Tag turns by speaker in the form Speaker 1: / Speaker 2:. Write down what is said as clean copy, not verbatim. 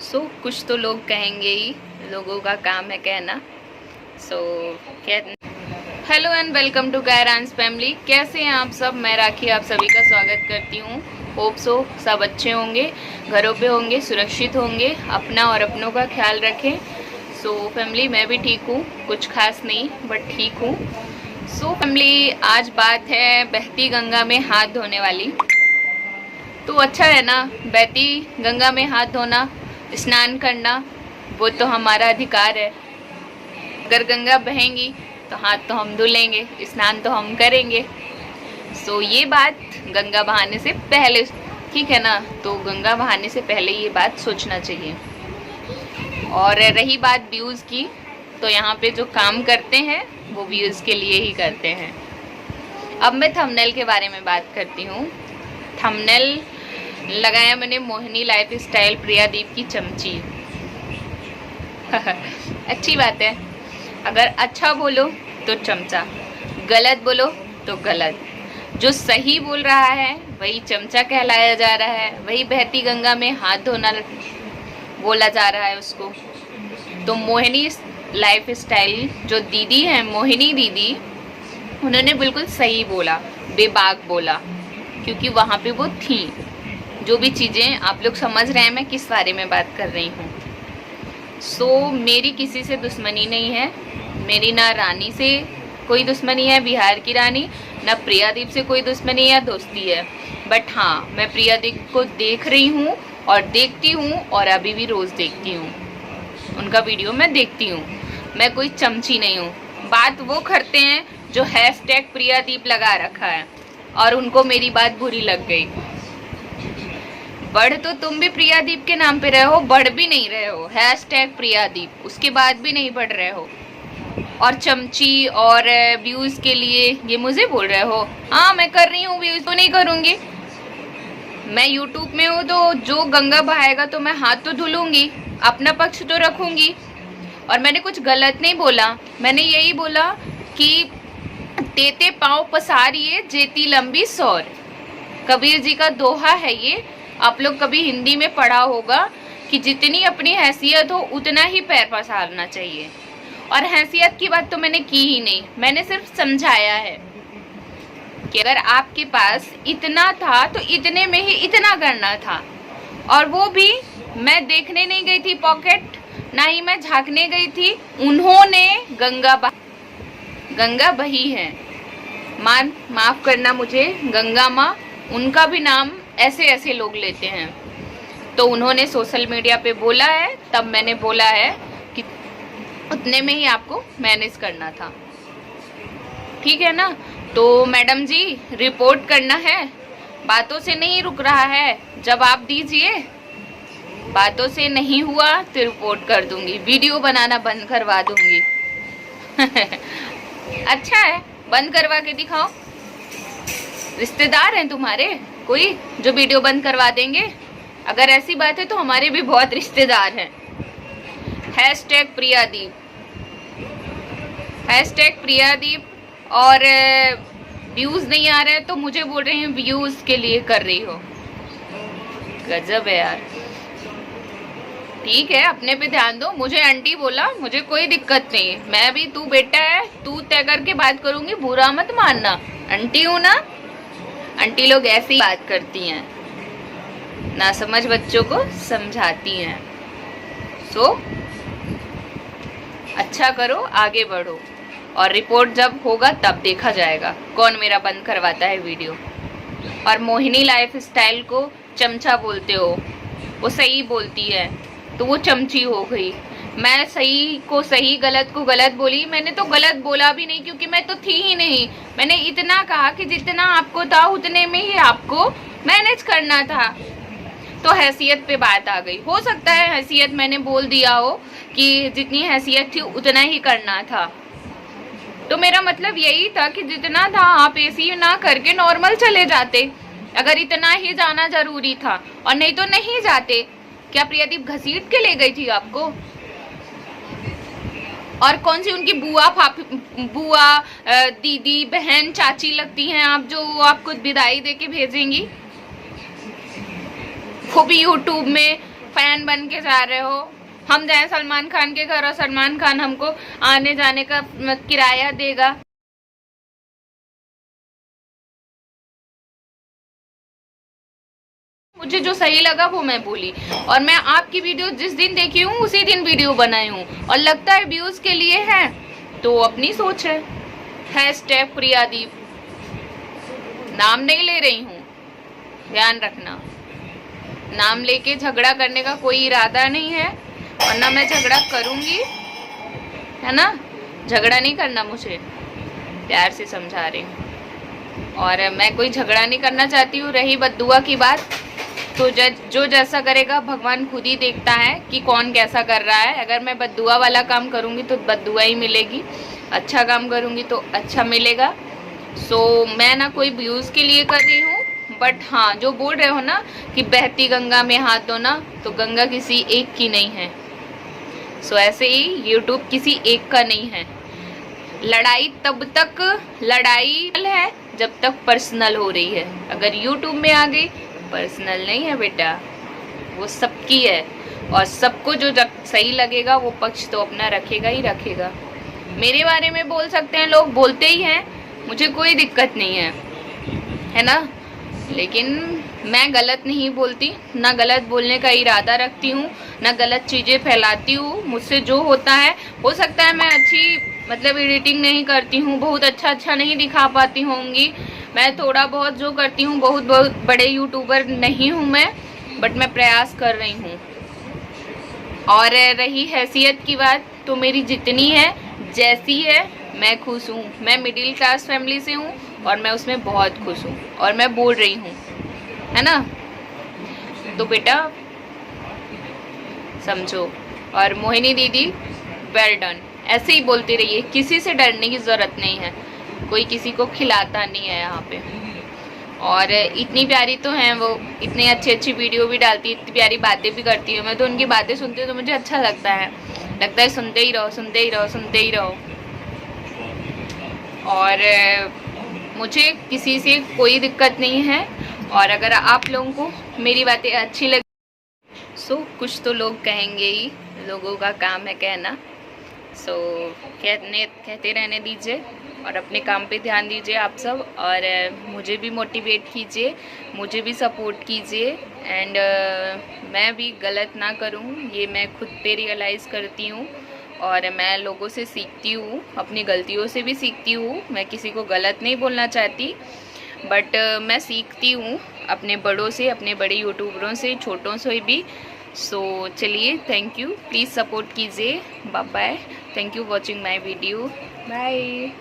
Speaker 1: कुछ तो लोग कहेंगे ही, लोगों का काम है कहना। हेलो एंड वेलकम टू गायरांस फैमिली। कैसे हैं आप सब? मैं राखी आप सभी का स्वागत करती हूँ। होप सो सब अच्छे होंगे, घरों पे होंगे, सुरक्षित होंगे, अपना और अपनों का ख्याल रखें। फैमिली मैं भी ठीक हूँ, कुछ खास नहीं बट ठीक हूँ। फैमिली आज बात है बहती गंगा में हाथ धोने वाली। तो अच्छा है ना, बहती गंगा में हाथ धोना, स्नान करना, वो तो हमारा अधिकार है। अगर गंगा बहेंगी तो हाथ तो हम धुलेंगे, स्नान तो हम करेंगे। ये बात गंगा बहाने से पहले, ठीक है ना? तो गंगा बहाने से पहले ये बात सोचना चाहिए। और रही बात व्यूज़ की, तो यहाँ पे जो काम करते हैं वो व्यूज़ के लिए ही करते हैं। अब मैं थंबनेल के बारे में बात करती हूँ। थंबनेल लगाया मैंने मोहिनी लाइफ स्टाइल प्रियादीप की चमची। अच्छी बात है, अगर अच्छा बोलो तो चमचा, गलत बोलो तो गलत। जो सही बोल रहा है वही चमचा कहलाया जा रहा है, वही बहती गंगा में हाथ धोना बोला जा रहा है उसको। तो मोहिनी लाइफ स्टाइल जो दीदी है, मोहिनी दीदी, उन्होंने बिल्कुल सही बोला, बेबाक बोला, क्योंकि वहाँ पे वो थी। जो भी चीज़ें आप लोग समझ रहे हैं मैं किस बारे में बात कर रही हूँ। मेरी किसी से दुश्मनी नहीं है, मेरी ना रानी से कोई दुश्मनी है, बिहार की रानी, ना प्रियादीप से कोई दुश्मनी या दोस्ती है। बट हाँ, मैं प्रियादीप को देख रही हूँ और देखती हूँ और अभी भी रोज़ देखती हूँ, उनका वीडियो मैं देखती हूँ। मैं कोई चमची नहीं हूँ। बात वो करते हैं जो हैशटैग प्रियादीप लगा रखा है और उनको मेरी बात बुरी लग गई। बढ़ तो तुम भी प्रियादीप के नाम पे रहे हो, बढ़ भी नहीं रहे हो हैशटैग प्रियादीप, उसके बाद भी नहीं बढ़ रहे हो, और चमची और व्यूज़ के लिए ये मुझे बोल रहे हो। हाँ, मैं कर रही हूँ, व्यूज़ तो नहीं करूँगी। मैं यूट्यूब में हूँ तो जो गंगा बहाएगा तो मैं हाथ तो धुलूँगी, अपना पक्ष तो रखूँगी। और मैंने कुछ गलत नहीं बोला, मैंने यही बोला कि तेते पाँव पसारिए जेती लंबी सौर, कबीर जी का दोहा है ये। आप लोग कभी हिंदी में पढ़ा होगा कि जितनी अपनी हैसियत हो उतना ही पैर पसारना चाहिए। और हैसियत की बात तो मैंने की ही नहीं, मैंने सिर्फ समझाया है कि अगर आपके पास इतना था तो इतने में ही इतना करना था। और वो भी मैं देखने नहीं गई थी पॉकेट, ना ही मैं झांकने गई थी। उन्होंने गंगा बही है, माफ करना मुझे, गंगा माँ, उनका भी नाम ऐसे ऐसे लोग लेते हैं। तो उन्होंने सोशल मीडिया पे बोला है, तब मैंने बोला है कि उतने में ही आपको मैनेज करना था, ठीक है ना? तो मैडम जी, रिपोर्ट करना है, बातों से नहीं रुक रहा है, जवाब दीजिए। बातों से नहीं हुआ तो रिपोर्ट कर दूंगी, वीडियो बनाना बंद करवा दूंगी। अच्छा है, बंद करवा के दिखाओ। रिश्तेदार हैं तुम्हारे कोई जो वीडियो बंद करवा देंगे? अगर ऐसी बात है तो हमारे भी बहुत रिश्तेदार हैं। Hashtag Priyadeep, hashtag Priyadeep. और व्यूज़ नहीं आ रहे हैं तो मुझे बोल रहे हैं व्यूज़ के लिए कर रही हो। गजब है यार। ठीक है, अपने पे ध्यान दो। मुझे आंटी बोला, मुझे कोई दिक्कत नहीं, मैं भी, तू बेटा है, तू तय करके बात करूंगी, बुरा मत मानना। आंटी हूँ ना, आंटी लोग ऐसे ही बात करती हैं, ना समझ बच्चों को समझाती हैं। अच्छा करो, आगे बढ़ो, और रिपोर्ट जब होगा तब देखा जाएगा कौन मेरा बंद करवाता है वीडियो। और मोहिनी लाइफ स्टाइल को चमचा बोलते हो, वो सही बोलती है तो वो चमची हो गई। मैं सही को सही, गलत को गलत बोली। मैंने तो गलत बोला भी नहीं, क्योंकि मैं तो थी ही नहीं। मैंने इतना कहा कि जितना आपको था उतने में ही आपको मैनेज करना था। तो हैसियत पे बात आ गई। हो सकता है हैसियत मैंने बोल दिया हो कि जितनी हैसियत थी उतना ही करना था। तो मेरा मतलब यही था कि जितना था आप ऐसी ना करके नॉर्मल चले जाते, अगर इतना ही जाना जरूरी था, और नहीं तो नहीं जाते। क्या प्रियादीप घसीट के ले गई थी आपको? और कौन सी उनकी बुआ, दीदी, बहन, चाची लगती हैं आप, जो आपको विदाई दे के भेजेंगी? वो भी यूट्यूब में फैन बन के जा रहे हो। हम जाएं सलमान खान के घर और सलमान खान हमको आने जाने का किराया देगा। मुझे जो सही लगा वो मैं बोली, और मैं आपकी वीडियो जिस दिन देखी हूँ उसी दिन वीडियो बनाई हूँ, और लगता है व्यूज के लिए है तो अपनी सोच है। हैशटैग प्रियादीप, नाम नहीं ले रही हूँ, ध्यान रखना। नाम लेके झगड़ा करने का कोई इरादा नहीं है, और ना मैं झगड़ा करूंगी, है ना। झगड़ा नहीं करना, मुझे प्यार से समझा रही हूँ। और मैं कोई झगड़ा नहीं करना चाहती हूँ। रही बद्दुआ की बात, तो जो जैसा करेगा भगवान खुद ही देखता है कि कौन कैसा कर रहा है। अगर मैं बद्दुआ वाला काम करूंगी तो बद्दुआ ही मिलेगी, अच्छा काम करूंगी तो अच्छा मिलेगा। सो मैं ना कोई व्यूज़ के लिए कर रही हूँ, बट हाँ, जो बोल रहे हो ना कि बहती गंगा में हाथ धोना, तो गंगा किसी एक की नहीं है। सो ऐसे ही यूट्यूब किसी एक का नहीं है। लड़ाई तब तक लड़ाई है जब तक पर्सनल हो रही है। अगर यूट्यूब में आ गई, पर्सनल नहीं है बेटा, वो सबकी है। और सबको जो सही लगेगा वो पक्ष तो अपना रखेगा ही रखेगा। मेरे बारे में बोल सकते हैं लोग, बोलते ही हैं, मुझे कोई दिक्कत नहीं है ना। लेकिन मैं गलत नहीं बोलती, ना गलत बोलने का इरादा रखती हूँ, ना गलत चीज़ें फैलाती हूँ। मुझसे जो होता है, हो सकता है मैं अच्छी मतलब एडिटिंग नहीं करती हूँ, बहुत अच्छा नहीं दिखा पाती होंगी, मैं थोड़ा बहुत जो करती हूँ, बहुत बड़े यूट्यूबर नहीं हूँ मैं, बट मैं प्रयास कर रही हूँ। और रही हैसियत की बात, तो मेरी जितनी है जैसी है मैं खुश हूँ। मैं मिडिल क्लास फैमिली से हूँ और मैं उसमें बहुत खुश हूँ, और मैं बोल रही हूँ, है ना। तो बेटा समझो। और मोहिनी दीदी वेल डन, ऐसे ही बोलती रहिए, किसी से डरने की ज़रूरत नहीं है, कोई किसी को खिलाता नहीं है यहाँ पे। और इतनी प्यारी तो हैं वो, इतनी अच्छी वीडियो भी डालती है, इतनी प्यारी बातें भी करती है। मैं तो उनकी बातें सुनती हूँ तो मुझे अच्छा लगता है सुनते ही रहो, सुनते ही रहो, सुनते ही रहो। और मुझे किसी से कोई दिक्कत नहीं है। और अगर आप लोगों को मेरी बातें अच्छी लगी, सो कुछ तो लोग कहेंगे ही, लोगों का काम है कहना। सो कहते रहने दीजिए, और अपने काम पे ध्यान दीजिए आप सब। और मुझे भी मोटिवेट कीजिए, मुझे भी सपोर्ट कीजिए। एंड मैं भी गलत ना करूं, ये मैं खुद पे रियलाइज़ करती हूँ। और मैं लोगों से सीखती हूँ, अपनी गलतियों से भी सीखती हूँ। मैं किसी को गलत नहीं बोलना चाहती, बट मैं सीखती हूँ अपने बड़ों से, अपने बड़े यूट्यूबरों से, छोटों से भी। सो चलिए, थैंक यू, प्लीज़ सपोर्ट कीजिए। Bye bye, thank you watching my video, bye.